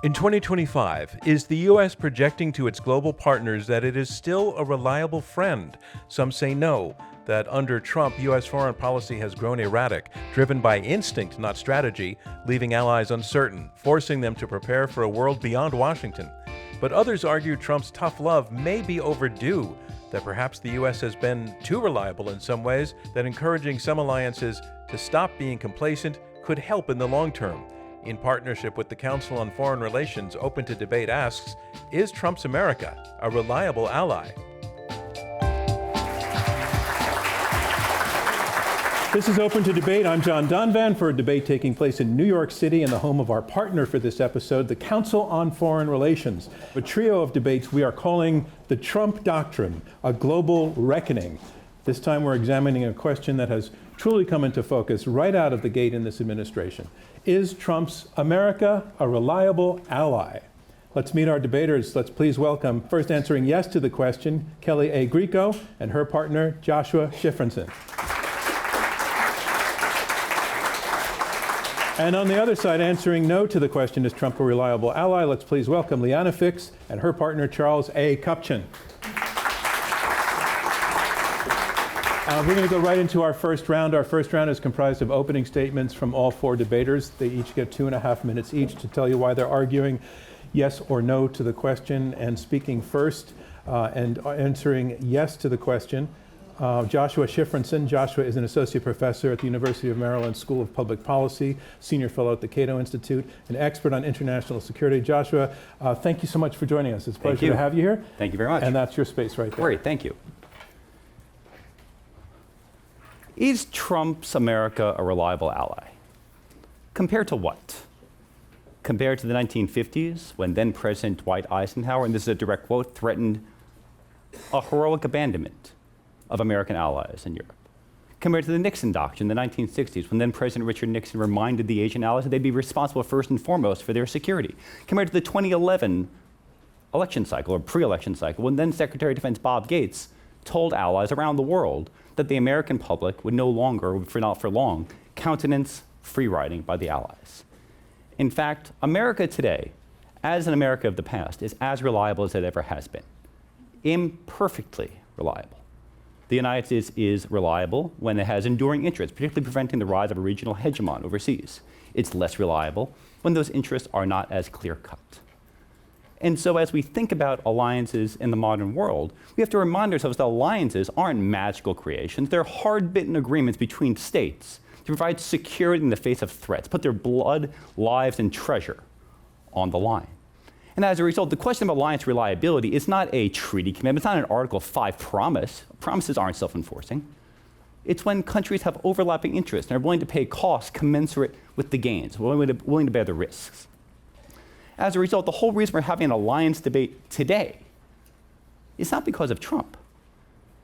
In 2025, is the U.S. projecting to its global partners that it is still a reliable friend? Some say no, that under Trump, U.S. foreign policy has grown erratic, driven by instinct, not strategy, leaving allies uncertain, forcing them to prepare for a world beyond Washington. But others argue Trump's tough love may be overdue, that perhaps the U.S. has been too reliable in some ways, that encouraging some alliances to stop being complacent could help in the long term. In partnership with the Council on Foreign Relations, Open to Debate asks, is Trump's America a reliable ally? This is Open to Debate. I'm John Donvan for a debate taking place in New York City and the home of our partner for this episode, the Council on Foreign Relations. A trio of debates we are calling the Trump Doctrine, a global reckoning. This time we're examining a question that has truly come into focus right out of the gate in this administration. Is Trump's America a reliable ally? Let's meet our debaters. Let's please welcome, first answering yes to the question, Kelly A. Grieco and her partner, Joshua Shifrinson. And on the other side, answering no to the question, is Trump a reliable ally? Let's please welcome Liana and her partner, Charles A. Kupchan. We're going to go right into our first round. Our first round is comprised of opening statements from all four debaters. They each get 2.5 minutes each to tell you why they're arguing yes or no to the question. And speaking first and answering yes to the question, Joshua Shifrinson. Joshua is an associate professor at the University of Maryland School of Public Policy, senior fellow at the Cato Institute, an expert on international security. Joshua, thank you so much for joining us. It's a pleasure to have you here. Thank you very much. And that's your space right there. Great, thank you. Is Trump's America a reliable ally? Compared to what? Compared to the 1950s, when then President Dwight Eisenhower, and this is a direct quote, threatened a heroic abandonment of American allies in Europe. Compared to the Nixon Doctrine in the 1960s, when then President Richard Nixon reminded the Asian allies that they'd be responsible first and foremost for their security. Compared to the 2011 election cycle, or pre-election cycle, when then Secretary of Defense Bob Gates told allies around the world that the American public would no longer, for not for long, countenance free riding by the Allies. In fact, America today, as an America of the past, is as reliable as it ever has been. Imperfectly reliable. The United States is reliable when it has enduring interests, particularly preventing the rise of a regional hegemon overseas. It's less reliable when those interests are not as clear-cut. And so as we think about alliances in the modern world, we have to remind ourselves that alliances aren't magical creations. They're hard-bitten agreements between states to provide security in the face of threats, put their blood, lives, and treasure on the line. And as a result, the question of alliance reliability is not a treaty commitment. It's not an Article 5 promise. Promises aren't self-enforcing. It's when countries have overlapping interests and are willing to pay costs commensurate with the gains, willing to bear the risks. As a result, the whole reason we're having an alliance debate today is not because of Trump.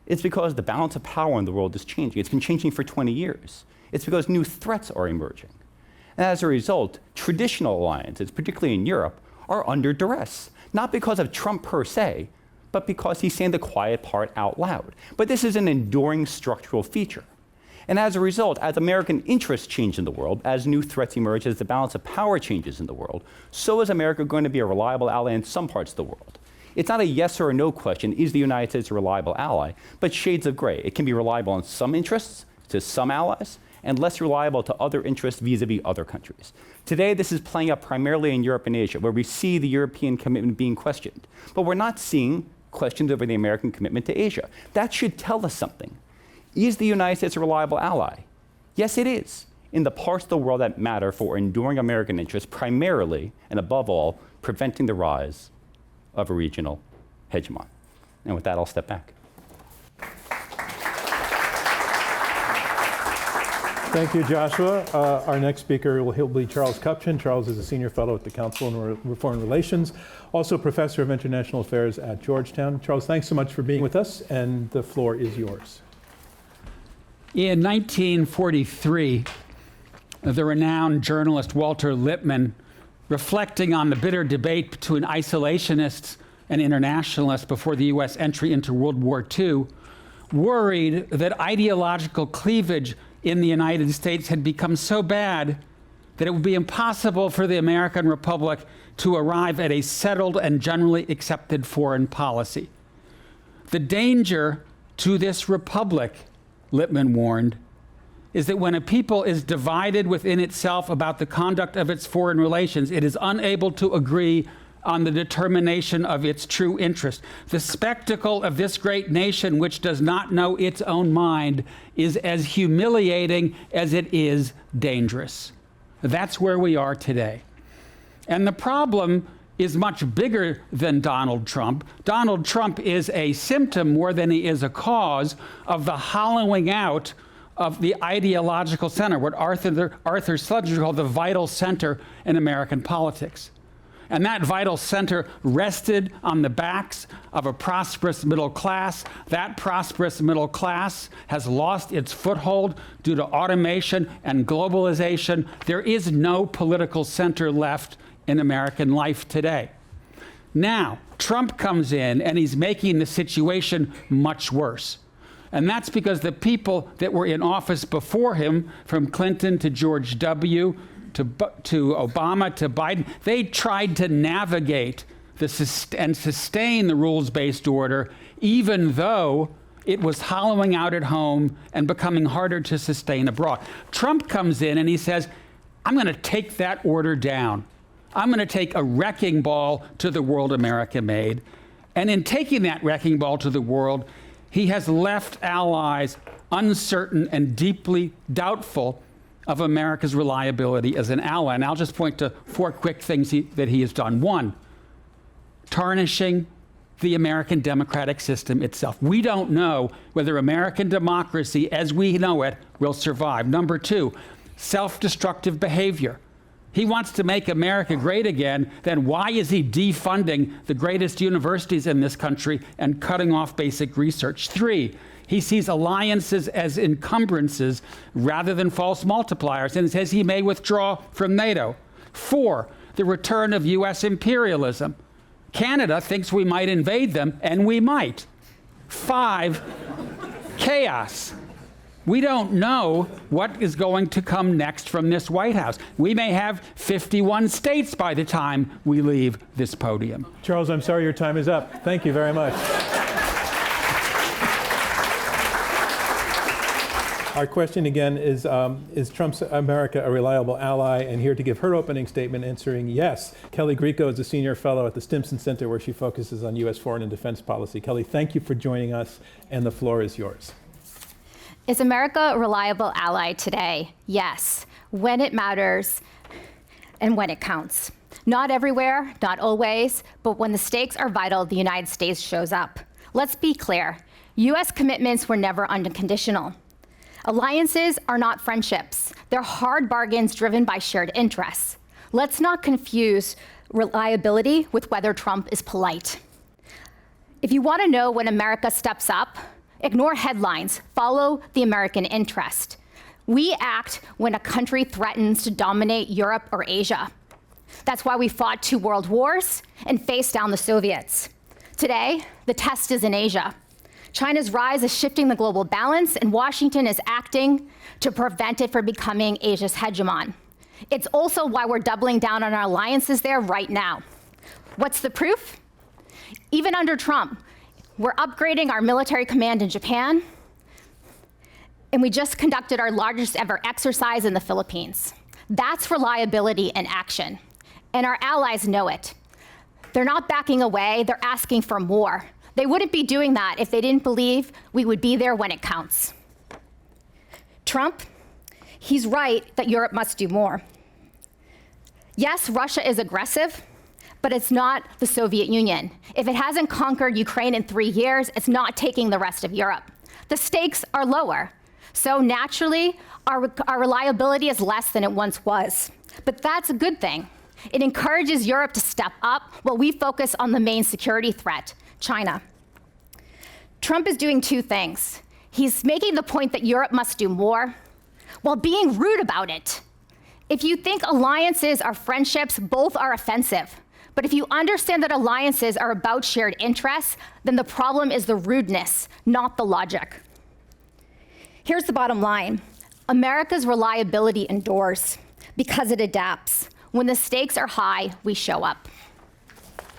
It's because the balance of power in the world is changing. It's been changing for 20 years. It's because new threats are emerging. And as a result, traditional alliances, particularly in Europe, are under duress, not because of Trump per se, but because he's saying the quiet part out loud. But this is an enduring structural feature. And as a result, as American interests change in the world, as new threats emerge, as the balance of power changes in the world, so is America going to be a reliable ally in some parts of the world. It's not a yes or a no question, is the United States a reliable ally, but shades of gray. It can be reliable in some interests to some allies, and less reliable to other interests vis-a-vis other countries. Today, this is playing out primarily in Europe and Asia, where we see the European commitment being questioned. But we're not seeing questions over the American commitment to Asia. That should tell us something. Is the United States a reliable ally? Yes, it is, in the parts of the world that matter for enduring American interests, primarily, and above all, preventing the rise of a regional hegemon. And with that, I'll step back. Thank you, Joshua. Our next speaker will be Charles Kupchan. Charles is a senior fellow at the Council on Foreign Relations, also professor of international affairs at Georgetown. Charles, thanks so much for being with us, and the floor is yours. In 1943, the renowned journalist Walter Lippmann, reflecting on the bitter debate between isolationists and internationalists before the U.S. entry into World War II, worried that ideological cleavage in the United States had become so bad that it would be impossible for the American Republic to arrive at a settled and generally accepted foreign policy. The danger to this republic, Lippmann warned, is that when a people is divided within itself about the conduct of its foreign relations, it is unable to agree on the determination of its true interest. The spectacle of this great nation, which does not know its own mind, is as humiliating as it is dangerous. That's where we are today. And the problem is much bigger than Donald Trump. Donald Trump is a symptom more than he is a cause of the hollowing out of the ideological center, what Arthur Schlesinger called the vital center in American politics. And that vital center rested on the backs of a prosperous middle class. That prosperous middle class has lost its foothold due to automation and globalization. There is no political center left in American life today. Now, Trump comes in and he's making the situation much worse. And that's because the people that were in office before him, from Clinton to George W., to Obama, to Biden, they tried to navigate and sustain the rules-based order, even though it was hollowing out at home and becoming harder to sustain abroad. Trump comes in and he says, I'm going to take that order down. I'm going to take a wrecking ball to the world America made. And in taking that wrecking ball to the world, he has left allies uncertain and deeply doubtful of America's reliability as an ally. And I'll just point to 4 quick things that he has done. 1, tarnishing the American democratic system itself. We don't know whether American democracy as we know it will survive. Number 2, self-destructive behavior. He wants to make America great again, then why is he defunding the greatest universities in this country and cutting off basic research? 3, he sees alliances as encumbrances rather than false multipliers, and says he may withdraw from NATO. 4, the return of U.S. imperialism. Canada thinks we might invade them, and we might. 5, chaos. We don't know what is going to come next from this White House. We may have 51 states by the time we leave this podium. Charles, I'm sorry your time is up. Thank you very much. Our question again is Trump's America a reliable ally? And here to give her opening statement answering yes, Kelly Grieco is a senior fellow at the Stimson Center, where she focuses on U.S. foreign and defense policy. Kelly, thank you for joining us, and the floor is yours. Is America a reliable ally today? Yes, when it matters and when it counts. Not everywhere, not always, but when the stakes are vital, the United States shows up. Let's be clear, U.S. commitments were never unconditional. Alliances are not friendships. They're hard bargains driven by shared interests. Let's not confuse reliability with whether Trump is polite. If you want to know when America steps up, ignore headlines, follow the American interest. We act when a country threatens to dominate Europe or Asia. That's why we fought 2 world wars and faced down the Soviets. Today, the test is in Asia. China's rise is shifting the global balance, and Washington is acting to prevent it from becoming Asia's hegemon. It's also why we're doubling down on our alliances there right now. What's the proof? Even under Trump, we're upgrading our military command in Japan, and we just conducted our largest ever exercise in the Philippines. That's reliability in action, and our allies know it. They're not backing away, they're asking for more. They wouldn't be doing that if they didn't believe we would be there when it counts. Trump, he's right that Europe must do more. Yes, Russia is aggressive, but it's not the Soviet Union. If it hasn't conquered Ukraine in 3 years, it's not taking the rest of Europe. The stakes are lower. So naturally, our reliability is less than it once was. But that's a good thing. It encourages Europe to step up while we focus on the main security threat, China. Trump is doing 2 things. He's making the point that Europe must do more while being rude about it. If you think alliances are friendships, both are offensive. But if you understand that alliances are about shared interests, then the problem is the rudeness, not the logic. Here's the bottom line. America's reliability endures. because it adapts. When the stakes are high, we show up.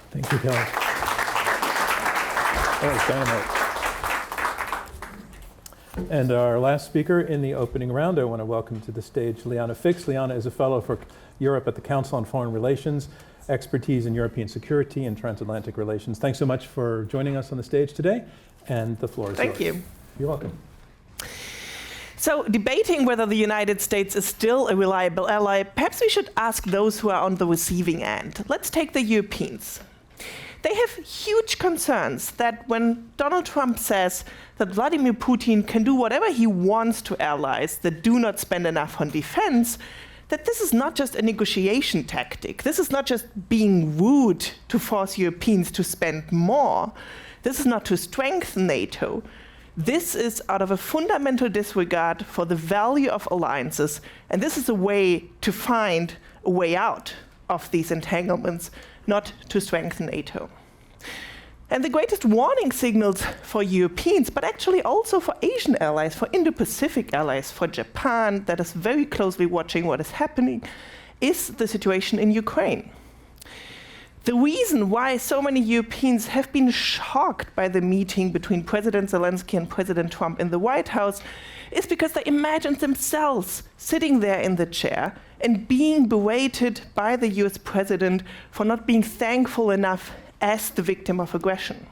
Thank you, Kelly. That was dynamite. And our last speaker in the opening round, I want to welcome to the stage Liana Fix. Liana is a fellow for Europe at the Council on Foreign Relations, expertise in European security and transatlantic relations. Thanks so much for joining us on the stage today, and the floor is yours. Thank you. You're welcome. So, debating whether the United States is still a reliable ally, perhaps we should ask those who are on the receiving end. Let's take the Europeans. They have huge concerns that when Donald Trump says that Vladimir Putin can do whatever he wants to allies that do not spend enough on defense, that this is not just a negotiation tactic. This is not just being rude to force Europeans to spend more. This is not to strengthen NATO. This is out of a fundamental disregard for the value of alliances, and this is a way to find a way out of these entanglements, not to strengthen NATO. And the greatest warning signals for Europeans, but actually also for Asian allies, for Indo-Pacific allies, for Japan, that is very closely watching what is happening, is the situation in Ukraine. The reason why so many Europeans have been shocked by the meeting between President Zelensky and President Trump in the White House is because they imagined themselves sitting there in the chair and being berated by the US president for not being thankful enough as the victim of aggression.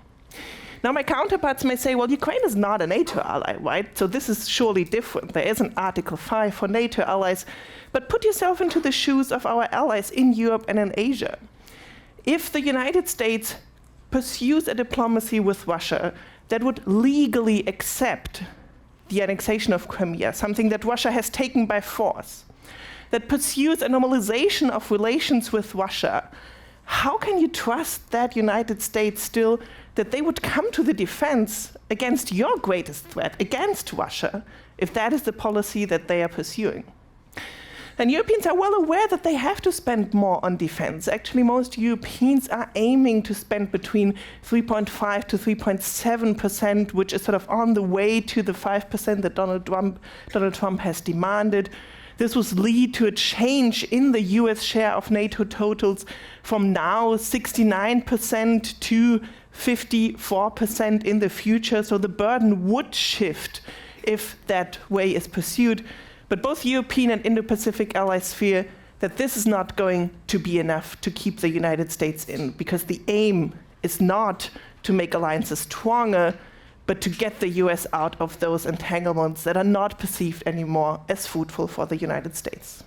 Now, my counterparts may say, well, Ukraine is not a NATO ally, right? So this is surely different. There is an Article 5 for NATO allies. But put yourself into the shoes of our allies in Europe and in Asia. If the United States pursues a diplomacy with Russia that would legally accept the annexation of Crimea, something that Russia has taken by force, that pursues a normalization of relations with Russia, how can you trust that United States still that they would come to the defense against your greatest threat, against Russia, if that is the policy that they are pursuing? And Europeans are well aware that they have to spend more on defense. Actually, most Europeans are aiming to spend between 3.5 to 3.7%, which is sort of on the way to the 5% that Donald Trump has demanded. This will lead to a change in the US share of NATO totals from now 69% to 54% in the future. So the burden would shift if that way is pursued. But both European and Indo-Pacific allies fear that this is not going to be enough to keep the United States in, because the aim is not to make alliances stronger, but to get the US out of those entanglements that are not perceived anymore as fruitful for the United States.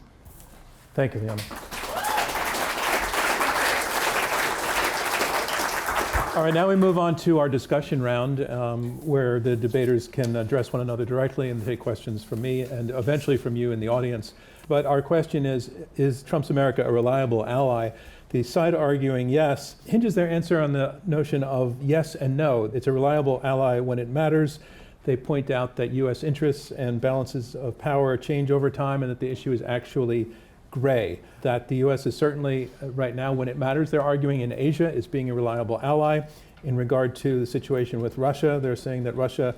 Thank you, Liana. All right, now we move on to our discussion round, where the debaters can address one another directly and take questions from me and eventually from you in the audience. But our question is Trump's America a reliable ally? The side arguing yes hinges their answer on the notion of yes and no. It's a reliable ally when it matters. They point out that US interests and balances of power change over time and that the issue is actually gray, that the US is certainly, right now, when it matters, they're arguing in Asia is being a reliable ally. In regard to the situation with Russia, they're saying that Russia,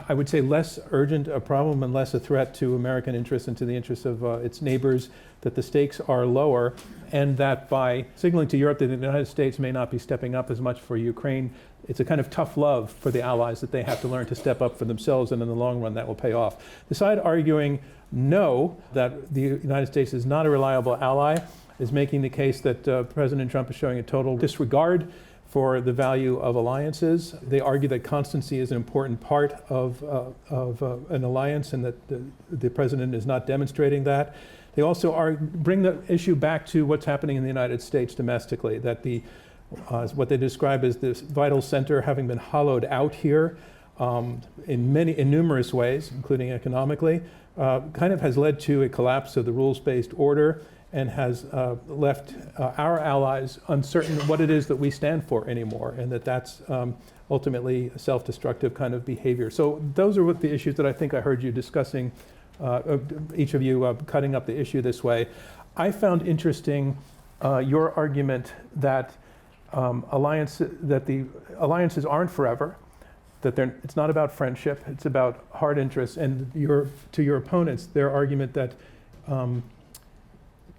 I would say, less urgent a problem and less a threat to American interests and to the interests of its neighbors, that the stakes are lower, and that by signaling to Europe that the United States may not be stepping up as much for Ukraine, it's a kind of tough love for the allies that they have to learn to step up for themselves, and in the long run that will pay off. The side arguing no, that the United States is not a reliable ally, is making the case that President Trump is showing a total disregard for the value of alliances. They argue that constancy is an important part of an alliance and that the president is not demonstrating that. They also bring the issue back to what's happening in the United States domestically, that what they describe as this vital center having been hollowed out here in numerous ways, including economically, kind of has led to a collapse of the rules-based order and has left our allies uncertain what it is that we stand for anymore, and that's ultimately a self-destructive kind of behavior. So those are what the issues that I think I heard you discussing, each of you cutting up the issue this way. I found interesting your argument that the alliances aren't forever, that it's not about friendship, it's about hard interests, and to your opponents, their argument that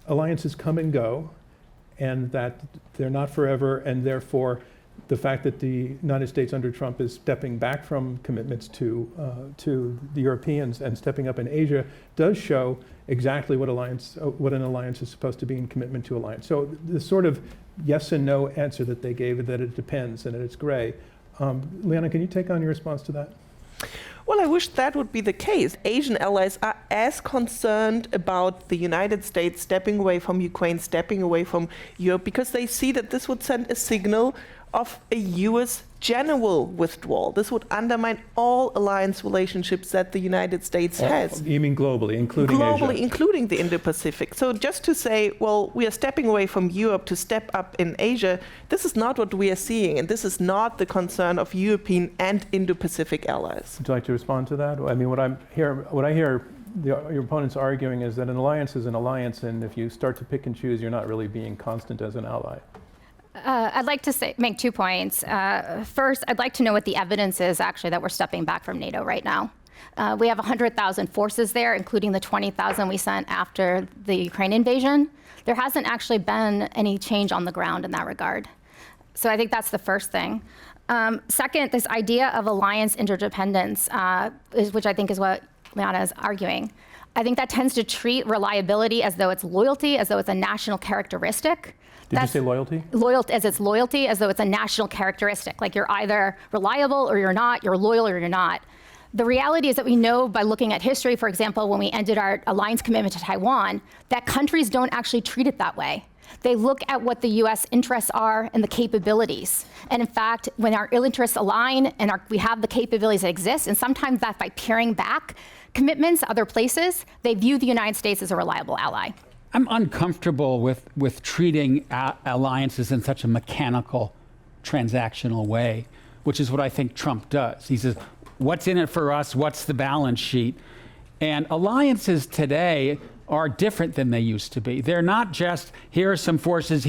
alliances come and go, and that they're not forever, and therefore the fact that the United States under Trump is stepping back from commitments to the Europeans and stepping up in Asia does show exactly what an alliance is supposed to be in commitment to alliance. So the sort of yes and no answer that they gave, that it depends and that it's gray. Liana, can you take on your response to that? Well, I wish that would be the case. Asian allies are as concerned about the United States stepping away from Ukraine, stepping away from Europe, because they see that this would send a signal of a US general withdrawal. This would undermine all alliance relationships that the United States has. You mean globally, including globally, Asia? including the Indo-Pacific. So just to say, well, we are stepping away from Europe to step up in Asia, this is not what we are seeing, and this is not the concern of European and Indo-Pacific allies. Would you like to respond to that? I mean, what I hear your opponents arguing is that an alliance is an alliance, and if you start to pick and choose, you're not really being constant as an ally. I'd like to make 2 points. First, I'd like to know what the evidence is actually that we're stepping back from NATO right now. We have 100,000 forces there, including the 20,000 we sent after the Ukraine invasion. There hasn't actually been any change on the ground in that regard. So I think that's the first thing. Second, this idea of alliance interdependence, which I think is what Liana is arguing. I think that tends to treat reliability as though it's loyalty, as though it's a national characteristic. Did you say loyalty? Loyalty, as though it's a national characteristic. Like you're either reliable or you're not, you're loyal or you're not. The reality is that we know by looking at history, for example, when we ended our alliance commitment to Taiwan, that countries don't actually treat it that way. They look at what the US interests are and the capabilities. And in fact, when our ill interests align and we have the capabilities that exist, and sometimes that by paring back commitments other places, they view the United States as a reliable ally. I'm uncomfortable with treating alliances in such a mechanical, transactional way, which is what I think Trump does. He says, what's in it for us? What's the balance sheet? And alliances today are different than they used to be. They're not just, here are some forces,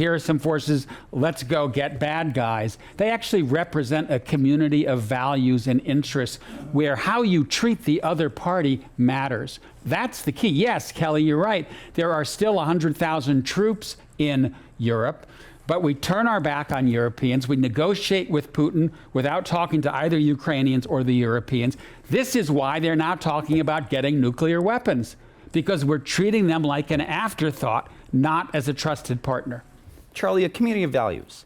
let's go get bad guys. They actually represent a community of values and interests where how you treat the other party matters. That's the key. Yes, Kelly, you're right. There are still 100,000 troops in Europe, but we turn our back on Europeans. We negotiate with Putin without talking to either Ukrainians or the Europeans. This is why they're now talking about getting nuclear weapons, because we're treating them like an afterthought, not as a trusted partner. Charlie, a community of values.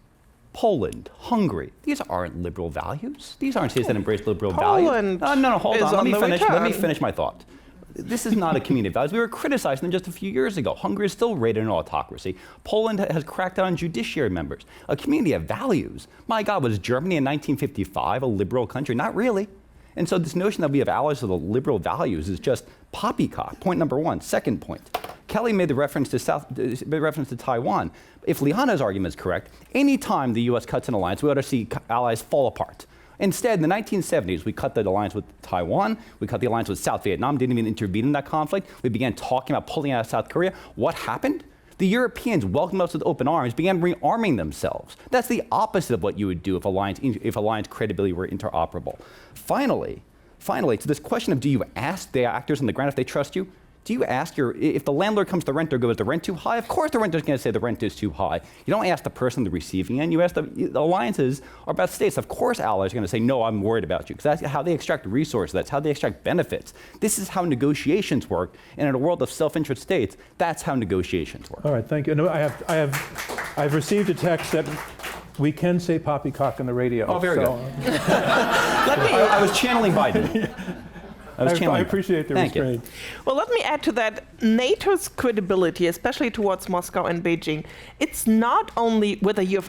Poland, Hungary, these aren't liberal values. These aren't states that embrace liberal values. No, hold on. Let me finish my thought. This is not a community of values. We were criticizing them just a few years ago. Hungary is still rated an autocracy. Poland has cracked down on judiciary members. A community of values. My God, was Germany in 1955 a liberal country? Not really. And so this notion that we have allies with the liberal values is just poppycock. Point number one. Second point. Kelly made the reference to Taiwan. If Liana's argument is correct, any time the U.S. cuts an alliance, we ought to see allies fall apart. Instead, in the 1970s, we cut the alliance with Taiwan, we cut the alliance with South Vietnam, didn't even intervene in that conflict. We began talking about pulling out of South Korea. What happened? The Europeans welcomed us with open arms, began rearming themselves. That's the opposite of what you would do if alliance credibility were interoperable. Finally, to this question of do you ask the actors on the ground if they trust you? Do you ask if the landlord comes to the renter, is the rent too high? Of course the renter's going to say the rent is too high. You don't ask the person on the receiving end, you ask the alliances are about states. Of course allies are going to say, no, I'm worried about you, because that's how they extract resources, that's how they extract benefits. This is how negotiations work, and in a world of self-interest states, that's how negotiations work. All right, thank you. No, I've received a text that we can say poppycock on the radio. Oh, very good. I was channeling Biden. I appreciate the restraint. Well, let me add to that. NATO's credibility, especially towards Moscow and Beijing, it's not only whether you've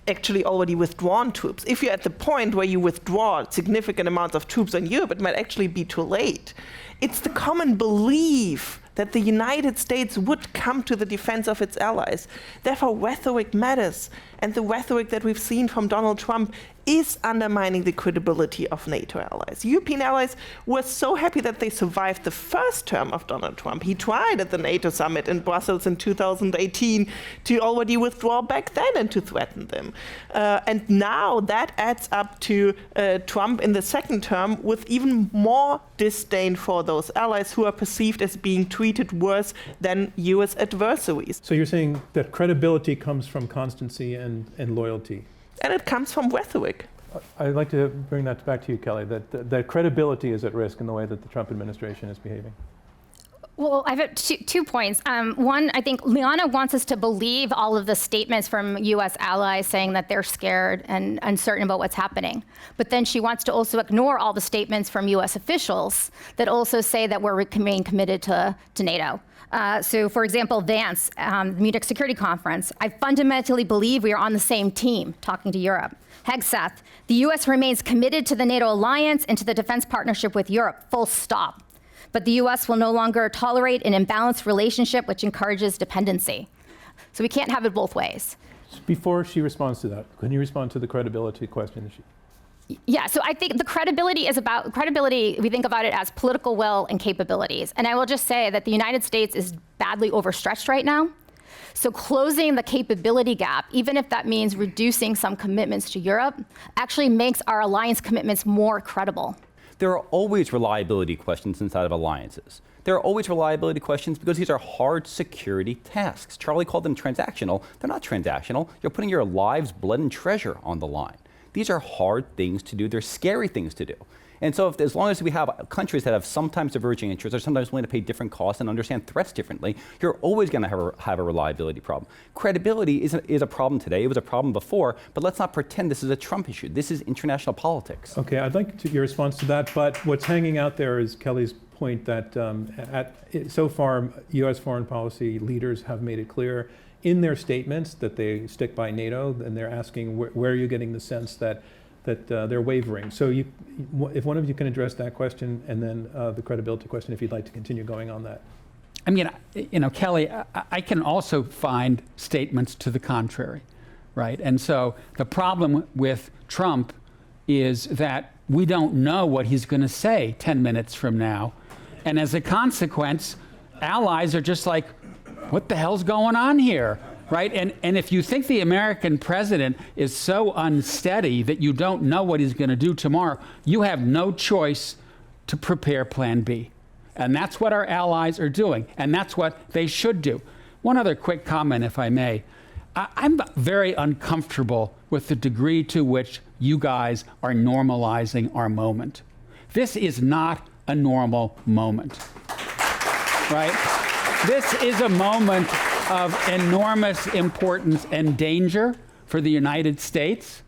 actually already withdrawn troops. If you're at the point where you withdraw significant amounts of troops in Europe, it might actually be too late. It's the common belief that the United States would come to the defense of its allies. Therefore, rhetoric matters. and the rhetoric that we've seen from Donald Trump is undermining the credibility of NATO allies. European allies were so happy that they survived the first term of Donald Trump. He tried at the NATO summit in Brussels in 2018 to already withdraw back then and to threaten them. And now that adds up to Trump in the second term with even more disdain for those allies who are perceived as being treated worse than US adversaries. So you're saying that credibility comes from constancy and loyalty? And it comes from rhetoric. I'd like to bring that back to you, Kelly, that credibility is at risk in the way that the Trump administration is behaving. Well, I have 2 points. One, I think Liana wants us to believe all of the statements from US allies saying that they're scared and uncertain about what's happening. But then she wants to also ignore all the statements from US officials that also say that we're remain committed to NATO. So, for example, Vance, Munich Security Conference, I fundamentally believe we are on the same team, talking to Europe. Hegseth, the US remains committed to the NATO alliance and to the defense partnership with Europe, full stop. But the US will no longer tolerate an imbalanced relationship which encourages dependency. So we can't have it both ways. Before she responds to that, can you respond to the credibility question? Yeah, so I think the credibility is about credibility. We think about it as political will and capabilities. And I will just say that the United States is badly overstretched right now. So closing the capability gap, even if that means reducing some commitments to Europe, actually makes our alliance commitments more credible. There are always reliability questions inside of alliances. There are always reliability questions because these are hard security tasks. Charlie called them transactional. They're not transactional. You're putting your lives, blood, and treasure on the line. These are hard things to do. They're scary things to do. And so as long as we have countries that have sometimes diverging interests or sometimes willing to pay different costs and understand threats differently, you're always going to have a reliability problem. Credibility is a problem today. It was a problem before, but let's not pretend this is a Trump issue. This is international politics. Okay, I'd like your response to that, but what's hanging out there is Kelly's point that so far, U.S. foreign policy leaders have made it clear in their statements that they stick by NATO, and they're asking where are you getting the sense that they're wavering. So if one of you can address that question and then the credibility question, if you'd like to continue going on that. I mean, Kelly, I can also find statements to the contrary, right? And so the problem with Trump is that we don't know what he's going to say 10 minutes from now. And as a consequence, allies are just like, what the hell's going on here? Right? And if you think the American president is so unsteady that you don't know what he's going to do tomorrow, you have no choice to prepare Plan B. And that's what our allies are doing. And that's what they should do. One other quick comment, if I may. I'm very uncomfortable with the degree to which you guys are normalizing our moment. This is not a normal moment, right? This is a moment of enormous importance and danger for the United States.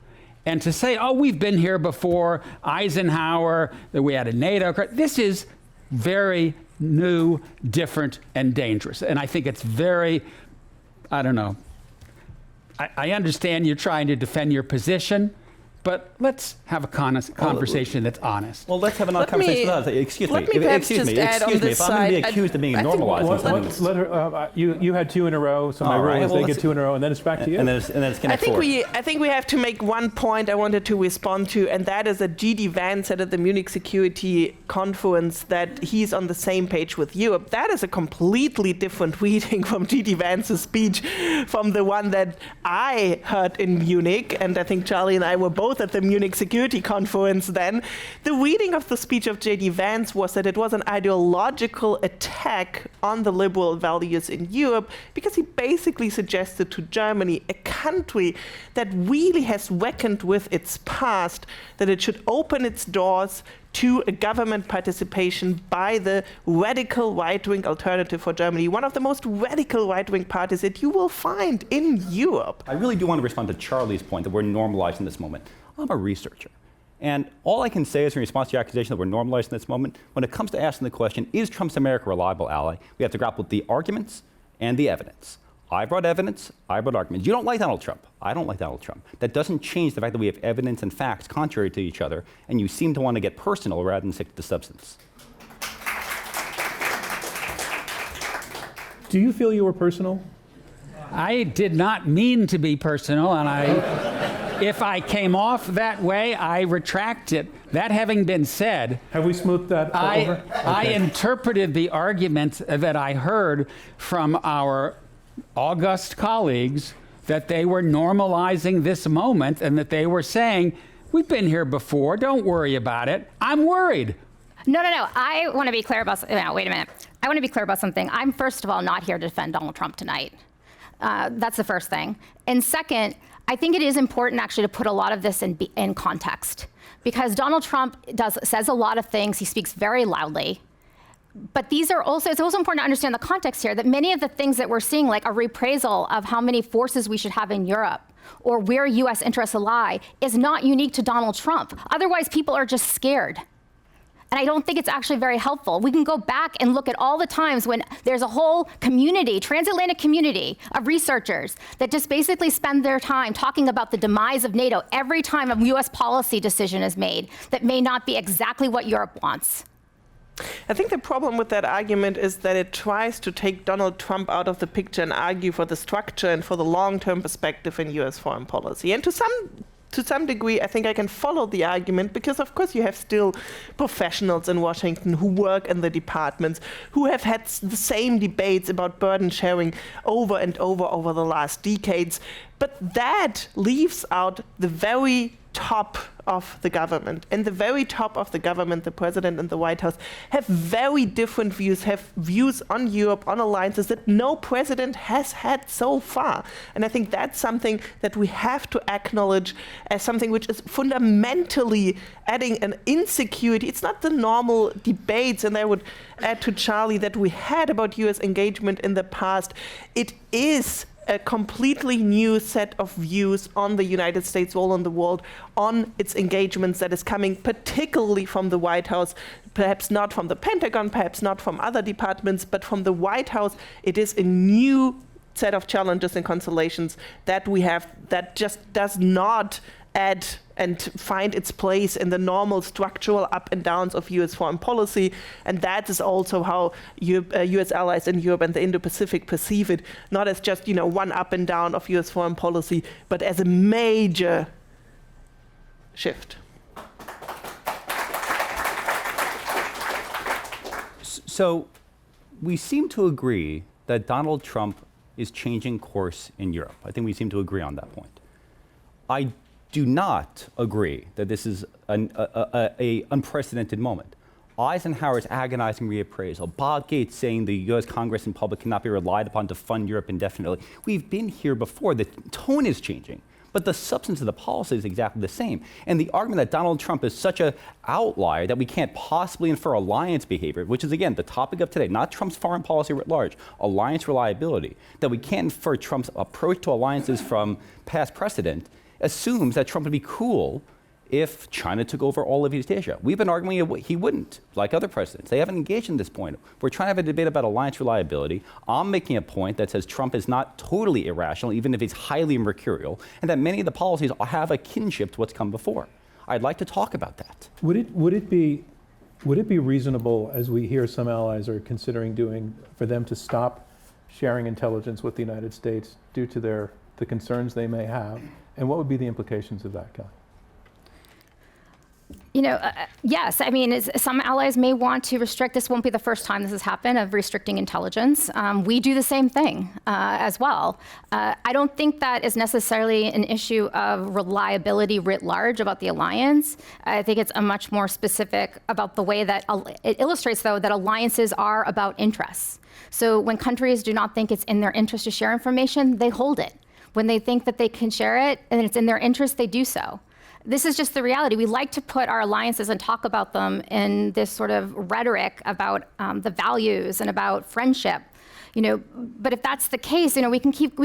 And to say, oh, we've been here before, Eisenhower, that we had a NATO, this is very new, different, and dangerous. And I think it's very, I don't know. I understand you're trying to defend your position, but let's have a conversation that's honest. Well, let's have a conversation. Excuse me. If I'm going to be accused of being normalizing, you had two in a row, so my rule is they get two in a row, and then it's back to you. And then it's connect forward. I think we have to make one point I wanted to respond to, and that is that G.D. Vance said at the Munich Security Conference that he's on the same page with Europe. That is a completely different reading from G.D. Vance's speech from the one that I heard in Munich, and I think Charlie and I were both at the Munich Security Conference then. The reading of the speech of J.D. Vance was that it was an ideological attack on the liberal values in Europe, because he basically suggested to Germany, a country that really has reckoned with its past, that it should open its doors to a government participation by the radical right-wing Alternative for Germany, one of the most radical right-wing parties that you will find in Europe. I really do want to respond to Charlie's point that we're normalizing this moment. I'm a researcher. And all I can say is in response to your accusation that we're normalizing this moment, when it comes to asking the question, is Trump's America a reliable ally, we have to grapple with the arguments and the evidence. I brought evidence, I brought arguments. You don't like Donald Trump. I don't like Donald Trump. That doesn't change the fact that we have evidence and facts contrary to each other, and you seem to want to get personal rather than stick to the substance. Do you feel you were personal? I did not mean to be personal, and if I came off that way, I retract it. That having been said, Have we smoothed that over? I interpreted the argument that I heard from our august colleagues that they were normalizing this moment and that they were saying, we've been here before, don't worry about it. I'm worried. No. I want to be clear about, wait a minute. I want to be clear about something. I'm, first of all, not here to defend Donald Trump tonight. That's the first thing. And second, I think it is important actually to put a lot of this in context, because Donald Trump says a lot of things. He speaks very loudly. But it's also important to understand the context here, that many of the things that we're seeing, like a reappraisal of how many forces we should have in Europe or where U.S. interests lie, is not unique to Donald Trump. Otherwise, people are just scared. And I don't think it's actually very helpful. We can go back and look at all the times when there's a whole community, transatlantic community of researchers that just basically spend their time talking about the demise of NATO every time a U.S. policy decision is made that may not be exactly what Europe wants. I think the problem with that argument is that it tries to take Donald Trump out of the picture and argue for the structure and for the long-term perspective in U.S. foreign policy. And to some degree, I think I can follow the argument, because of course you have still professionals in Washington who work in the departments, who have had the same debates about burden sharing over and over the last decades. But that leaves out the very top of the government. And the very top of the government, the president and the White House, have very different views, have views on Europe, on alliances that no president has had so far. And I think that's something that we have to acknowledge as something which is fundamentally adding an insecurity. It's not the normal debates, and I would add to Charlie, that we had about US engagement in the past. It is a completely new set of views on the United States' role in the world, on its engagements that is coming particularly from the White House, perhaps not from the Pentagon, perhaps not from other departments, but from the White House. It is a new set of challenges and constellations that we have that just does not add and find its place in the normal structural up and downs of US foreign policy. And that is also how US allies in Europe and the Indo-Pacific perceive it, not as just one up and down of US foreign policy, but as a major shift. So we seem to agree that Donald Trump is changing course in Europe. I think we seem to agree on that point. I do not agree that this is an unprecedented moment. Eisenhower's agonizing reappraisal, Bob Gates saying the US Congress and public cannot be relied upon to fund Europe indefinitely. We've been here before. The tone is changing, but the substance of the policy is exactly the same. And the argument that Donald Trump is such an outlier that we can't possibly infer alliance behavior, which is, again, the topic of today, not Trump's foreign policy writ large, alliance reliability, that we can't infer Trump's approach to alliances from past precedent, assumes that Trump would be cool if China took over all of East Asia. We've been arguing he wouldn't, like other presidents. They haven't engaged in this point. We're trying to have a debate about alliance reliability. I'm making a point that says Trump is not totally irrational, even if he's highly mercurial, and that many of the policies have a kinship to what's come before. I'd like to talk about that. Would it be reasonable, as we hear some allies are considering doing, for them to stop sharing intelligence with the United States due to the concerns they may have? And what would be the implications of that, Kelly? Yes. I mean, some allies may want to restrict. This won't be the first time this has happened, of restricting intelligence. We do the same thing as well. I don't think that is necessarily an issue of reliability writ large about the alliance. I think it's a much more specific about the way that it illustrates, though, that alliances are about interests. So when countries do not think it's in their interest to share information, they hold it. When they think that they can share it and it's in their interest, they do so. This is just the reality. We like to put our alliances and talk about them in this sort of rhetoric about the values and about friendship. But if that's the case, we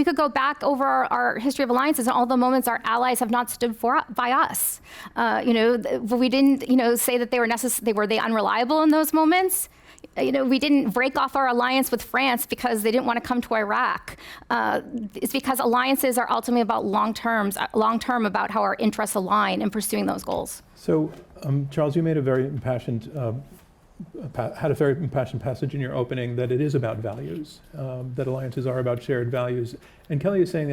could go back over our history of alliances and all the moments our allies have not stood by us. We didn't, say that were they unreliable in those moments. We didn't break off our alliance with France because they didn't want to come to Iraq. It's because alliances are ultimately about long-term about how our interests align in pursuing those goals. So, Charles, you made a very impassioned had a very impassioned passage in your opening that it is about values, that alliances are about shared values. And Kelly is saying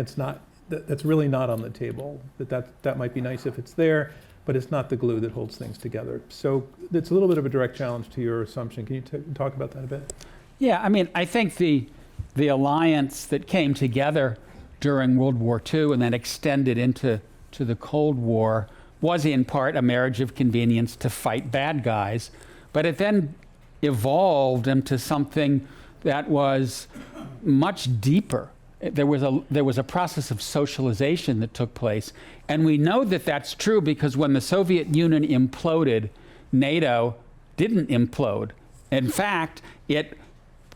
that's really not on the table, that might be nice if it's there, but it's not the glue that holds things together. So it's a little bit of a direct challenge to your assumption. Can you talk about that a bit? Yeah, I mean, I think the alliance that came together during World War II and then extended into the Cold War was in part a marriage of convenience to fight bad guys, but it then evolved into something that was much deeper. There was a process of socialization that took place, and we know that that's true because when the Soviet Union imploded, NATO didn't implode. In fact, it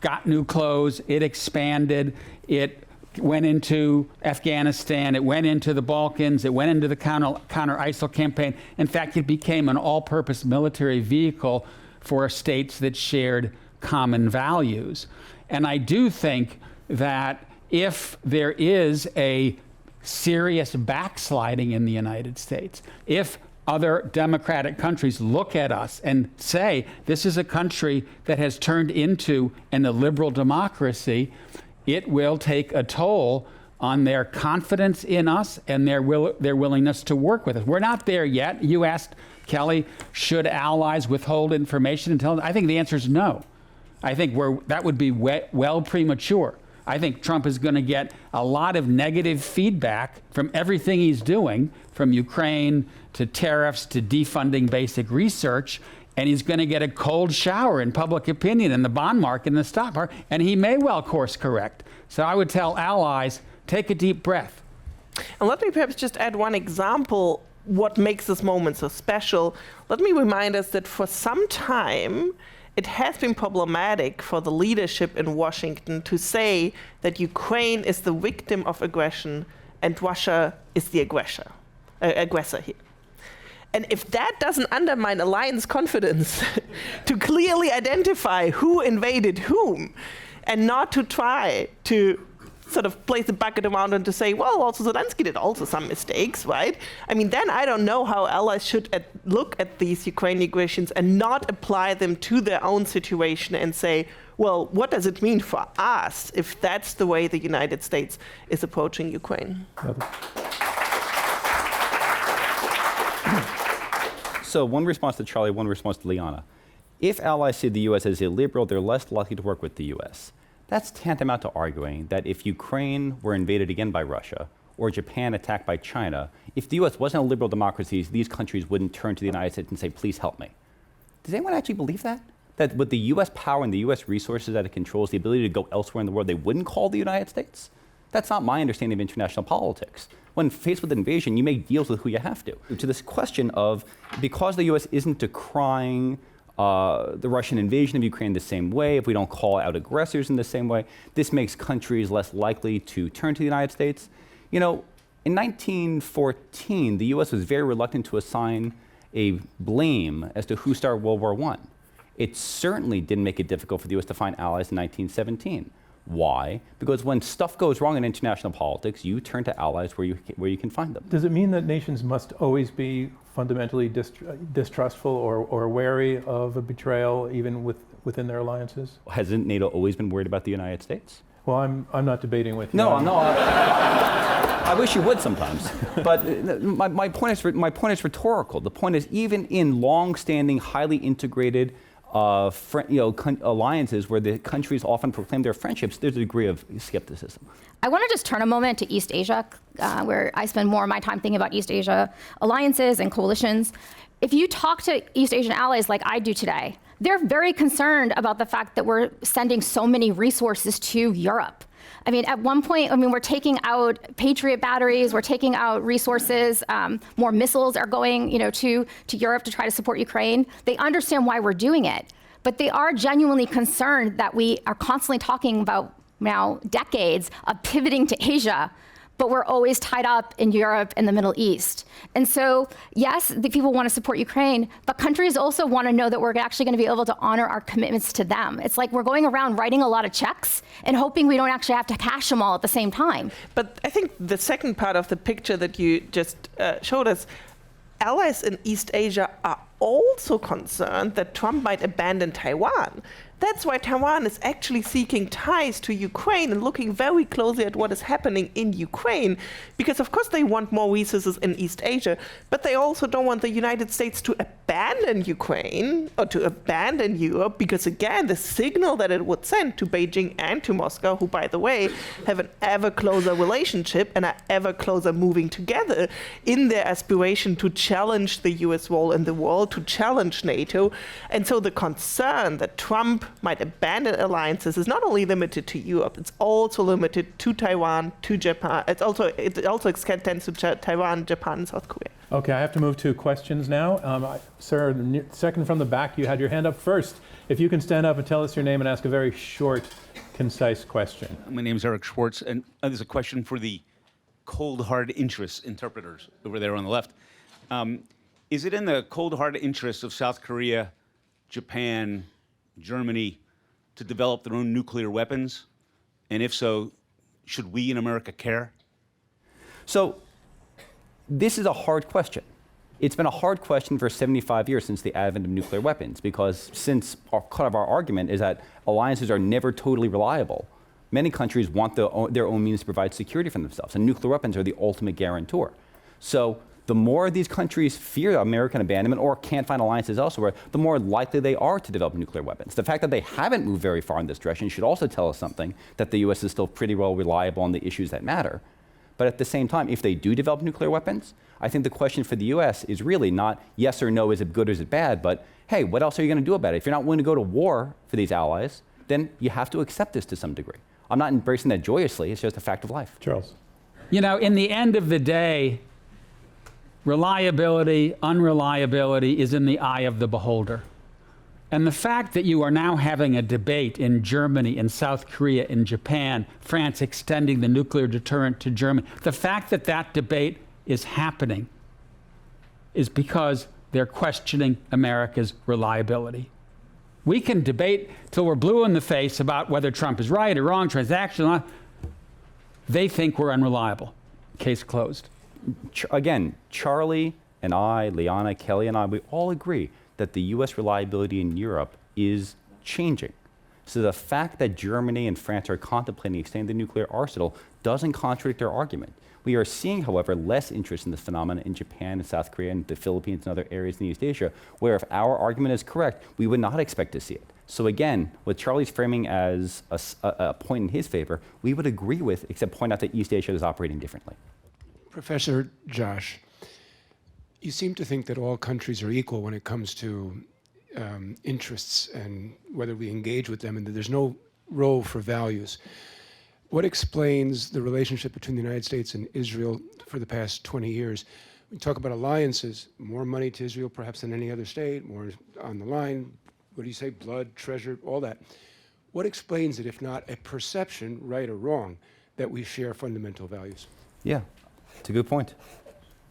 got new clothes, it expanded, it went into Afghanistan, it went into the Balkans, it went into the counter-ISIL campaign. In fact, it became an all-purpose military vehicle for states that shared common values. And I do think that if there is a serious backsliding in the United States, if other democratic countries look at us and say, this is a country that has turned into an illiberal democracy, it will take a toll on their confidence in us and their willingness to work with us. We're not there yet. You asked, Kelly, should allies withhold information and tell? I think the answer is no. I think that would be well premature. I think Trump is going to get a lot of negative feedback from everything he's doing, from Ukraine to tariffs to defunding basic research, and he's going to get a cold shower in public opinion in the bond market and the stock market, and he may well course correct. So I would tell allies, take a deep breath. And let me perhaps just add one example, what makes this moment so special. Let me remind us that for some time, it has been problematic for the leadership in Washington to say that Ukraine is the victim of aggression and Russia is the aggressor here. And if that doesn't undermine alliance confidence to clearly identify who invaded whom and not to try to sort of place the bucket around and to say, well, also Zelensky did also some mistakes, right? I mean, then I don't know how allies should look at these Ukraine aggressions and not apply them to their own situation and say, well, what does it mean for us if that's the way the United States is approaching Ukraine? So one response to Charlie, one response to Liana. If allies see the U.S. as illiberal, they're less likely to work with the U.S. That's tantamount to arguing that if Ukraine were invaded again by Russia or Japan attacked by China, if the U.S. wasn't a liberal democracy, these countries wouldn't turn to the United States and say, please help me. Does anyone actually believe that? That with the U.S. power and the U.S. resources that it controls, the ability to go elsewhere in the world, they wouldn't call the United States? That's not my understanding of international politics. When faced with invasion, you make deals with who you have to. To this question of, because the U.S. isn't decrying the Russian invasion of Ukraine the same way, if we don't call out aggressors in the same way, this makes countries less likely to turn to the United States. You know, in 1914, the U.S. was very reluctant to assign a blame as to who started World War I. It certainly didn't make it difficult for the U.S. to find allies in 1917. Why? Because when stuff goes wrong in international politics, you turn to allies where you can find them. Does it mean that nations must always be fundamentally distrustful or wary of a betrayal, even within their alliances? Hasn't NATO always been worried about the United States? Well, I'm not debating with you. No. I wish you would sometimes. But my point is rhetorical. The point is, even in long-standing, highly integrated alliances where the countries often proclaim their friendships, there's a degree of skepticism. I want to just turn a moment to East Asia, where I spend more of my time thinking about East Asia alliances and coalitions. If you talk to East Asian allies like I do today, they're very concerned about the fact that we're sending so many resources to Europe. I mean, at one point, we're taking out Patriot batteries, we're taking out resources, more missiles are going, to Europe to try to support Ukraine. They understand why we're doing it, but they are genuinely concerned that we are constantly talking about now decades of pivoting to Asia, but we're always tied up in Europe and the Middle East. And so, yes, the people want to support Ukraine, but countries also want to know that we're actually going to be able to honor our commitments to them. It's like we're going around writing a lot of checks and hoping we don't actually have to cash them all at the same time. But I think the second part of the picture that you just showed us, allies in East Asia are also concerned that Trump might abandon Taiwan. That's why Taiwan is actually seeking ties to Ukraine and looking very closely at what is happening in Ukraine, because of course they want more resources in East Asia, but they also don't want the United States to abandon Ukraine or to abandon Europe, because again, the signal that it would send to Beijing and to Moscow, who by the way, have an ever closer relationship and are ever closer moving together in their aspiration to challenge the US role in the world, to challenge NATO. And so the concern that Trump might abandon alliances is not only limited to Europe, it's also limited to Taiwan, to Japan. It also extends to Taiwan, Japan, and South Korea. Okay, I have to move to questions now. Sir, second from the back, you had your hand up first. If you can stand up and tell us your name and ask a very short, concise question. My name is Eric Schwartz, and there's a question for the cold, hard interest interpreters over there on the left. Is it in the cold, hard interest of South Korea, Japan, Germany to develop their own nuclear weapons? And if so, should we in America care? So this is a hard question. It's been a hard question for 75 years since the advent of nuclear weapons, because since kind of our argument is that alliances are never totally reliable. Many countries want their own means to provide security for themselves, and nuclear weapons are the ultimate guarantor. So the more these countries fear American abandonment or can't find alliances elsewhere, the more likely they are to develop nuclear weapons. The fact that they haven't moved very far in this direction should also tell us something, that the US is still pretty well reliable on the issues that matter. But at the same time, if they do develop nuclear weapons, I think the question for the US is really not yes or no, is it good or is it bad, but hey, what else are you going to do about it? If you're not willing to go to war for these allies, then you have to accept this to some degree. I'm not embracing that joyously, it's just a fact of life. Charles. You know, in the end of the day, reliability, unreliability is in the eye of the beholder. And the fact that you are now having a debate in Germany, in South Korea, in Japan, France extending the nuclear deterrent to Germany, the fact that that debate is happening is because they're questioning America's reliability. We can debate till we're blue in the face about whether Trump is right or wrong, transactional. They think we're unreliable. Case closed. Again, Charlie and I, Liana, Kelly and I, we all agree that the US reliability in Europe is changing. So the fact that Germany and France are contemplating extending the nuclear arsenal doesn't contradict our argument. We are seeing, however, less interest in this phenomenon in Japan and South Korea and the Philippines and other areas in East Asia, where if our argument is correct, we would not expect to see it. So again, what Charlie's framing as a point in his favor, we would agree with, except point out that East Asia is operating differently. Professor Josh, you seem to think that all countries are equal when it comes to interests and whether we engage with them, and that there's no role for values. What explains the relationship between the United States and Israel for the past 20 years? We talk about alliances, more money to Israel perhaps than any other state, more on the line, what do you say, blood, treasure, all that. What explains it, if not a perception, right or wrong, that we share fundamental values? Yeah, it's a good point.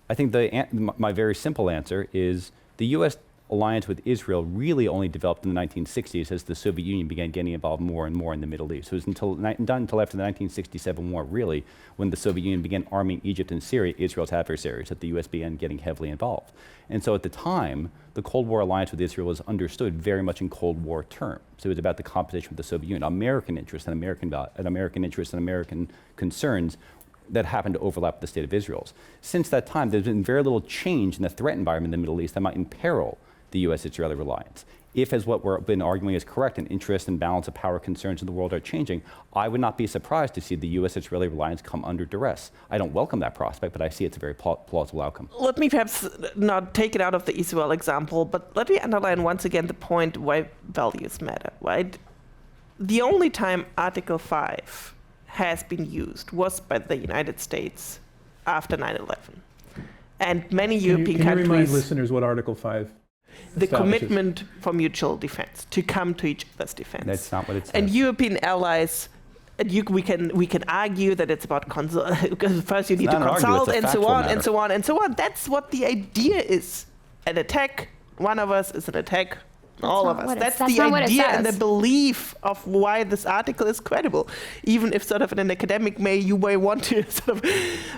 I think my very simple answer is the US alliance with Israel really only developed in the 1960s as the Soviet Union began getting involved more and more in the Middle East. So it was not until after the 1967 war, really, when the Soviet Union began arming Egypt and Syria, Israel's adversaries, that the US began getting heavily involved. And so at the time, the Cold War alliance with Israel was understood very much in Cold War terms. So it was about the competition with the Soviet Union, American interests and American interests and American concerns that happened to overlap with the state of Israel's. Since that time, there's been very little change in the threat environment in the Middle East that might imperil the US-Israeli reliance. If, as what we've been arguing is correct, and interest and balance of power concerns in the world are changing, I would not be surprised to see the US-Israeli reliance come under duress. I don't welcome that prospect, but I see it's a very plausible outcome. Let me perhaps not take it out of the Israel example, but let me underline once again the point why values matter, right? The only time Article 5 has been used was by the United States after 9/11. And many European countries... Can you remind listeners what Article 5 the commitment for mutual defense, to come to each other's defense. That's not what it says. And European allies, we can argue that it's about because first you need to consult and so on and so on and so on. That's what the idea is. An attack, one of us is an attack, All of us. That's the not what it idea and the says. belief of why this article is credible. Even if sort of in an academic way you may want to sort of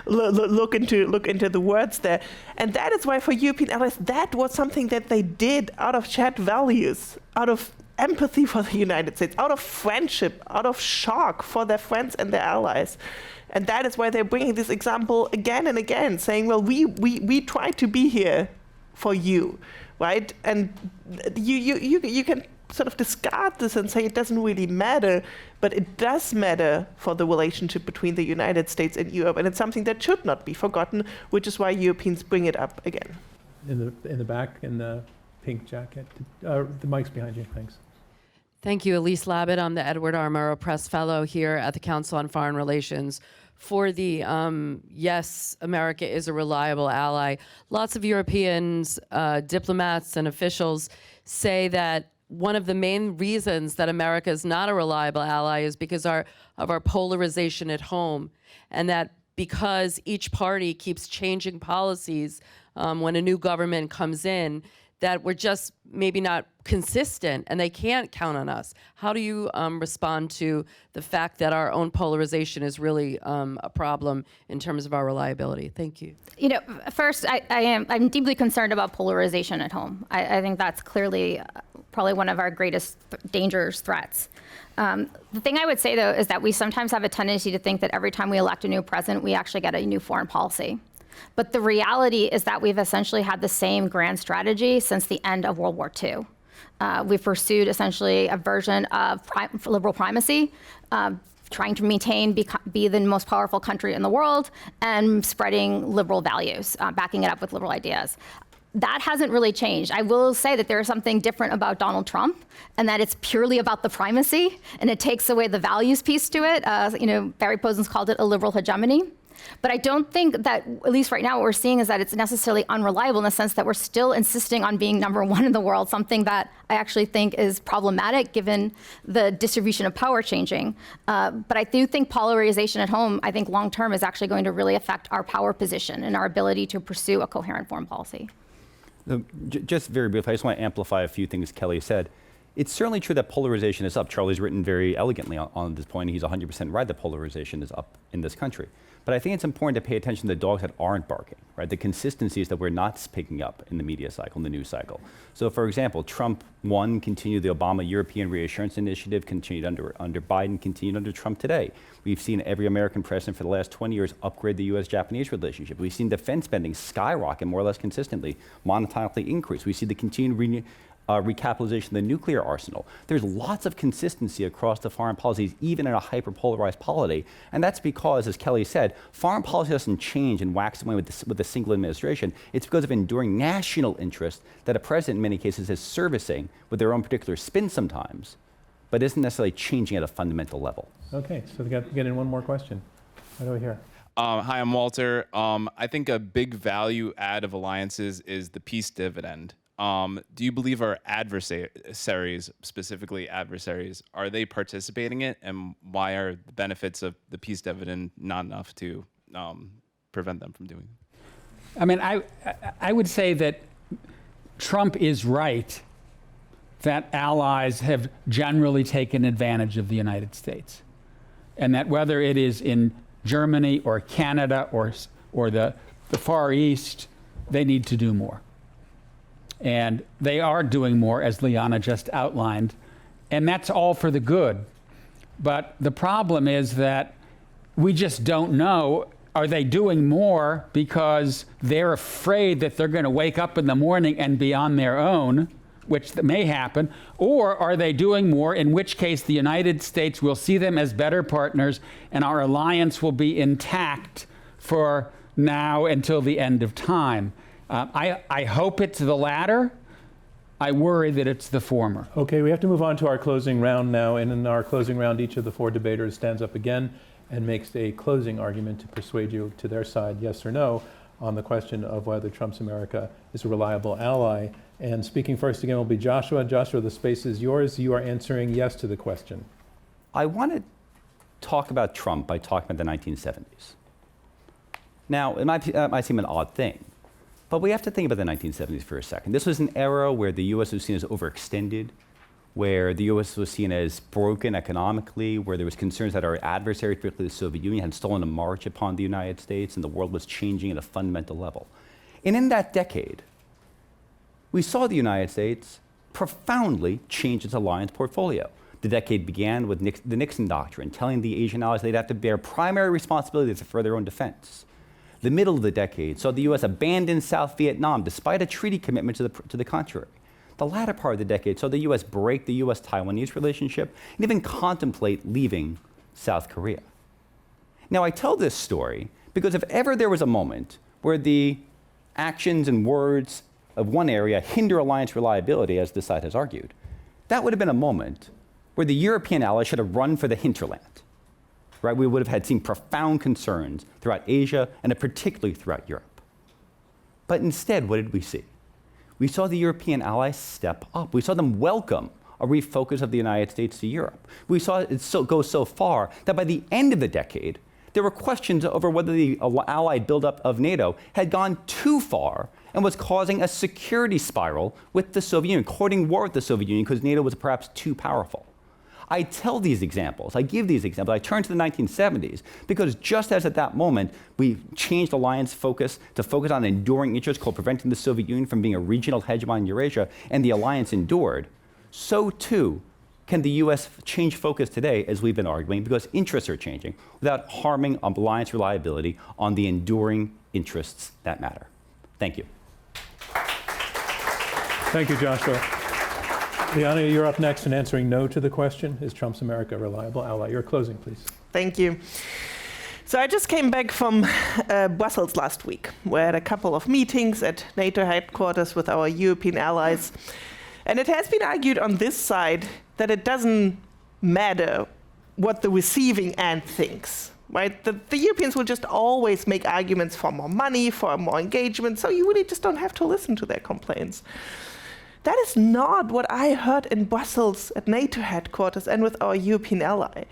look into the words there. And that is why for European allies, that was something that they did out of shared values, out of empathy for the United States, out of friendship, out of shock for their friends and their allies. And that is why they're bringing this example again and again, saying, well, we try to be here for you. Right, and you can sort of discard this and say it doesn't really matter, but it does matter for the relationship between the United States and Europe, and it's something that should not be forgotten, which is why Europeans bring it up again. In the back, in the pink jacket. The mic's behind you, thanks. Thank you, Elise Labott. I'm the Edward R. Murrow Press Fellow here at the Council on Foreign Relations. For the yes, America is a reliable ally. Lots of Europeans, diplomats and officials say that one of the main reasons that America is not a reliable ally is because of our polarization at home, and that because each party keeps changing policies when a new government comes in, that we're just maybe not consistent and they can't count on us. How do you respond to the fact that our own polarization is really a problem in terms of our reliability? Thank you. You know, first, I'm deeply concerned about polarization at home. I think that's clearly probably one of our greatest dangers, threats. The thing I would say, though, is that we sometimes have a tendency to think that every time we elect a new president, we actually get a new foreign policy. But the reality is that we've essentially had the same grand strategy since the end of World War II. We've pursued essentially a version of liberal primacy, trying to maintain, be the most powerful country in the world, and spreading liberal values, backing it up with liberal ideas. That hasn't really changed. I will say that there is something different about Donald Trump, and that it's purely about the primacy, and it takes away the values piece to it. Barry Posen's called it a liberal hegemony. But I don't think that, at least right now, what we're seeing is that it's necessarily unreliable in the sense that we're still insisting on being number one in the world, something that I actually think is problematic given the distribution of power changing. But I do think polarization at home, I think long term, is actually going to really affect our power position and our ability to pursue a coherent foreign policy. Just very briefly, I just want to amplify a few things Kelly said. It's certainly true that polarization is up. Charlie's written very elegantly on this point. He's 100% right that polarization is up in this country. But I think it's important to pay attention to the dogs that aren't barking, right? The consistencies that we're not picking up in the media cycle, in the news cycle. So for example, Trump 1 continued the Obama European Reassurance Initiative, continued under Biden, continued under Trump today. We've seen every American president for the last 20 years upgrade the US-Japanese relationship. We've seen defense spending skyrocket more or less consistently, monetarily increase. We see the continued recapitalization of the nuclear arsenal. There's lots of consistency across the foreign policies, even in a hyper-polarized polity. And that's because, as Kelly said, foreign policy doesn't change and wax away with a single administration. It's because of enduring national interest that a president, in many cases, is servicing with their own particular spin sometimes, but isn't necessarily changing at a fundamental level. Okay, so we got to get in one more question. Right over here. Hi, I'm Walter. I think a big value add of alliances is the peace dividend. Do you believe our adversaries, specifically adversaries, are they participating in it? And why are the benefits of the peace dividend not enough to prevent them from doing it? I mean, I would say that Trump is right that allies have generally taken advantage of the United States. And that whether it is in Germany or Canada or the Far East, they need to do more. And they are doing more, as Liana just outlined, and that's all for the good. But the problem is that we just don't know, are they doing more because they're afraid that they're going to wake up in the morning and be on their own, which may happen, or are they doing more, in which case the United States will see them as better partners and our alliance will be intact for now until the end of time. I hope it's the latter. I worry that it's the former. Okay, we have to move on to our closing round now. And in our closing round, each of the four debaters stands up again and makes a closing argument to persuade you to their side, yes or no, on the question of whether Trump's America is a reliable ally. And speaking first again will be Joshua. Joshua, the space is yours. You are answering yes to the question. I want to talk about Trump by talking about the 1970s. Now, it might seem an odd thing, But we have to think about the 1970s for a second. This was an era where the US was seen as overextended, where the US was seen as broken economically, where there was concerns that our adversary, particularly the Soviet Union, had stolen a march upon the United States, and the world was changing at a fundamental level. And in that decade, we saw the United States profoundly change its alliance portfolio. The decade began with the Nixon Doctrine, telling the Asian allies they'd have to bear primary responsibilities for their own defense. The middle of the decade saw the US abandon South Vietnam despite a treaty commitment to the contrary. The latter part of the decade saw the US break the US-Taiwanese relationship and even contemplate leaving South Korea. Now, I tell this story because if ever there was a moment where the actions and words of one area hinder alliance reliability, as this side has argued, that would have been a moment where the European allies should have run for the hinterland. Right? We would have seen profound concerns throughout Asia and particularly throughout Europe. But instead, what did we see? We saw the European allies step up. We saw them welcome a refocus of the United States to Europe. We saw it go so far that by the end of the decade, there were questions over whether the allied buildup of NATO had gone too far and was causing a security spiral with the Soviet Union, courting war with the Soviet Union because NATO was perhaps too powerful. I tell these examples, I give these examples, I turn to the 1970s, because just as at that moment, we changed alliance focus to focus on enduring interests called preventing the Soviet Union from being a regional hegemon in Eurasia, and the alliance endured, so too can the US change focus today, as we've been arguing, because interests are changing, without harming alliance reliability on the enduring interests that matter. Thank you. Thank you, Joshua. Liana, you're up next in answering no to the question, is Trump's America a reliable ally? Your closing, please. Thank you. So I just came back from Brussels last week. We had a couple of meetings at NATO headquarters with our European allies. And it has been argued on this side that it doesn't matter what the receiving end thinks, right? The Europeans will just always make arguments for more money, for more engagement, so you really just don't have to listen to their complaints. That is not what I heard in Brussels at NATO headquarters and with our European ally.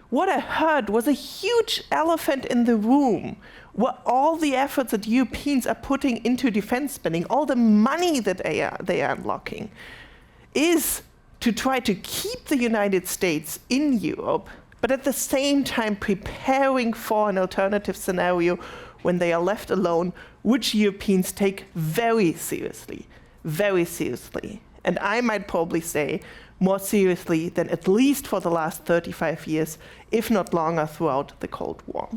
What I heard was a huge elephant in the room, where all the efforts that Europeans are putting into defense spending, all the money that they are unlocking, is to try to keep the United States in Europe, but at the same time preparing for an alternative scenario when they are left alone, which Europeans take very seriously. Very seriously. And I might probably say more seriously than at least for the last 35 years, if not longer, throughout the Cold War.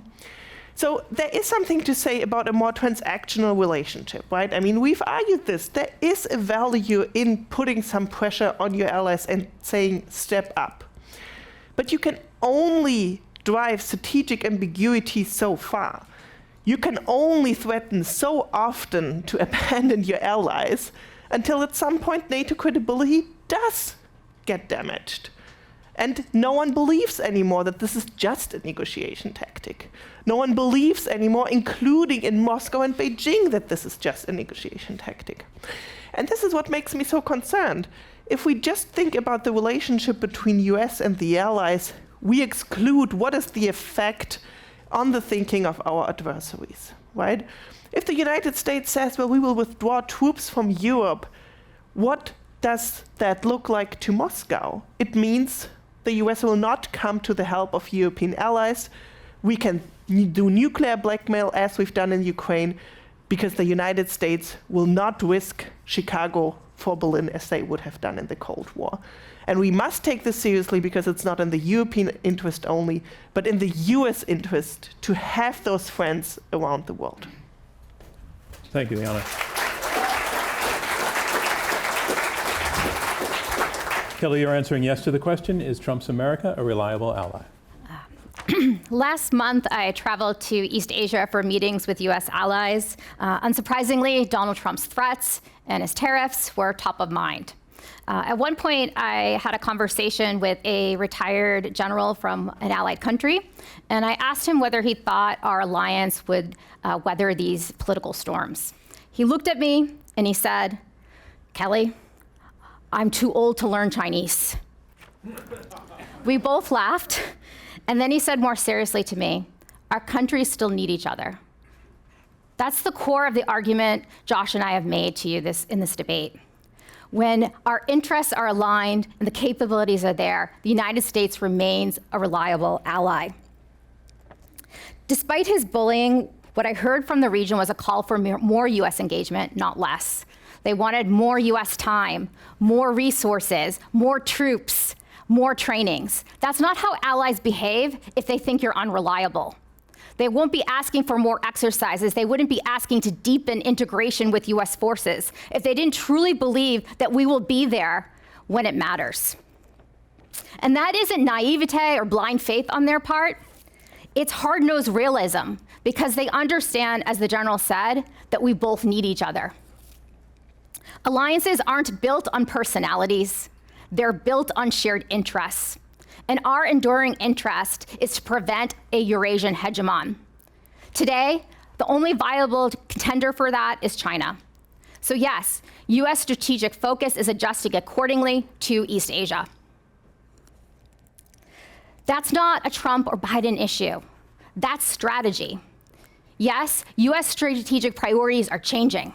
So there is something to say about a more transactional relationship, right? I mean, we've argued this. There is a value in putting some pressure on your allies and saying, step up. But you can only drive strategic ambiguity so far. You can only threaten so often to abandon your allies until at some point NATO credibility does get damaged. And no one believes anymore that this is just a negotiation tactic. No one believes anymore, including in Moscow and Beijing, that this is just a negotiation tactic. And this is what makes me so concerned. If we just think about the relationship between US and the allies, we exclude what is the effect on the thinking of our adversaries, right? If the United States says, well, we will withdraw troops from Europe, what does that look like to Moscow? It means the US will not come to the help of European allies. We can do nuclear blackmail as we've done in Ukraine, because the United States will not risk Chicago for Berlin as they would have done in the Cold War. And we must take this seriously because it's not in the European interest only, but in the US interest to have those friends around the world. Thank you, Liana. Kelly, you're answering yes to the question, is Trump's America a reliable ally? Last month, I traveled to East Asia for meetings with US allies. Unsurprisingly, Donald Trump's threats and his tariffs were top of mind. At one point, I had a conversation with a retired general from an allied country, and I asked him whether he thought our alliance would weather these political storms. He looked at me and he said, "Kelly, I'm too old to learn Chinese." We both laughed, and then he said more seriously to me, "Our countries still need each other." That's the core of the argument Josh and I have made to you in this debate. When our interests are aligned and the capabilities are there, the United States remains a reliable ally. Despite his bullying, what I heard from the region was a call for more US engagement, not less. They wanted more US time, more resources, more troops, more trainings. That's not how allies behave if they think you're unreliable. They won't be asking for more exercises. They wouldn't be asking to deepen integration with US forces if they didn't truly believe that we will be there when it matters. And that isn't naivete or blind faith on their part. It's hard-nosed realism, because they understand, as the general said, that we both need each other. Alliances aren't built on personalities. They're built on shared interests. And our enduring interest is to prevent a Eurasian hegemon. Today, the only viable contender for that is China. So yes, US strategic focus is adjusting accordingly to East Asia. That's not a Trump or Biden issue. That's strategy. Yes, US strategic priorities are changing.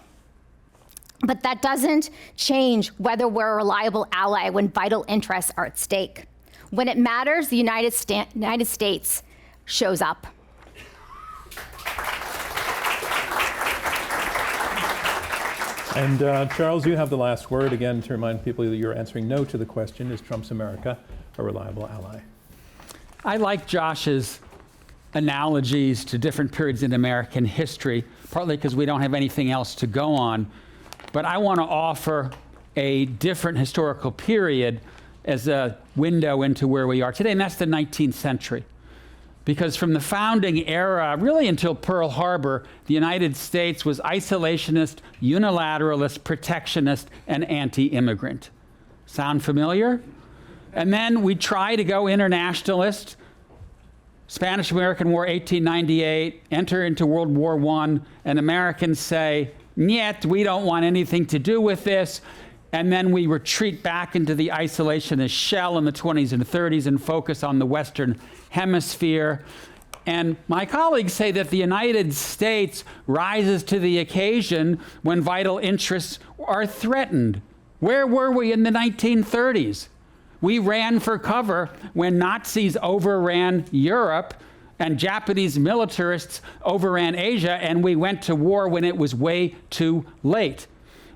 But that doesn't change whether we're a reliable ally when vital interests are at stake. When it matters, the United States shows up. And Charles, you have the last word. Again, to remind people that you're answering no to the question, is Trump's America a reliable ally? I like Josh's analogies to different periods in American history, partly because we don't have anything else to go on. But I want to offer a different historical period as a window into where we are today, and that's the 19th century. Because from the founding era, really until Pearl Harbor, the United States was isolationist, unilateralist, protectionist, and anti-immigrant. Sound familiar? And then we try to go internationalist, Spanish-American War, 1898, enter into World War I, and Americans say, "Niet, we don't want anything to do with this." And then we retreat back into the isolationist shell in the 20s and 30s and focus on the Western Hemisphere. And my colleagues say that the United States rises to the occasion when vital interests are threatened. Where were we in the 1930s? We ran for cover when Nazis overran Europe and Japanese militarists overran Asia, and we went to war when it was way too late.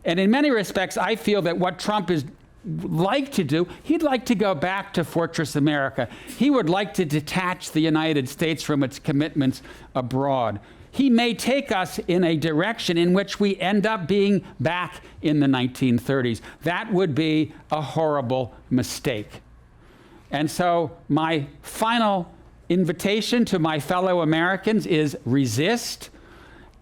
And in many respects, I feel that what Trump is like to do, he'd like to go back to Fortress America. He would like to detach the United States from its commitments abroad. He may take us in a direction in which we end up being back in the 1930s. That would be a horrible mistake. And so my final invitation to my fellow Americans is resist.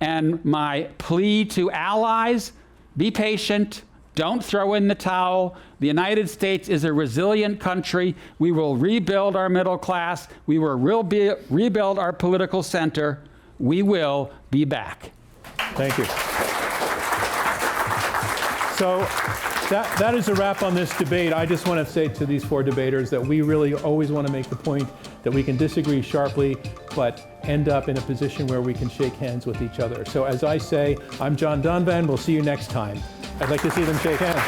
And my plea to allies, be patient, don't throw in the towel. The United States is a resilient country. We will rebuild our middle class. We will rebuild our political center. We will be back. Thank you. So that is a wrap on this debate. I just want to say to these four debaters that we really always want to make the point that we can disagree sharply, but end up in a position where we can shake hands with each other. So as I say, I'm John Donvan. We'll see you next time. I'd like to see them shake hands.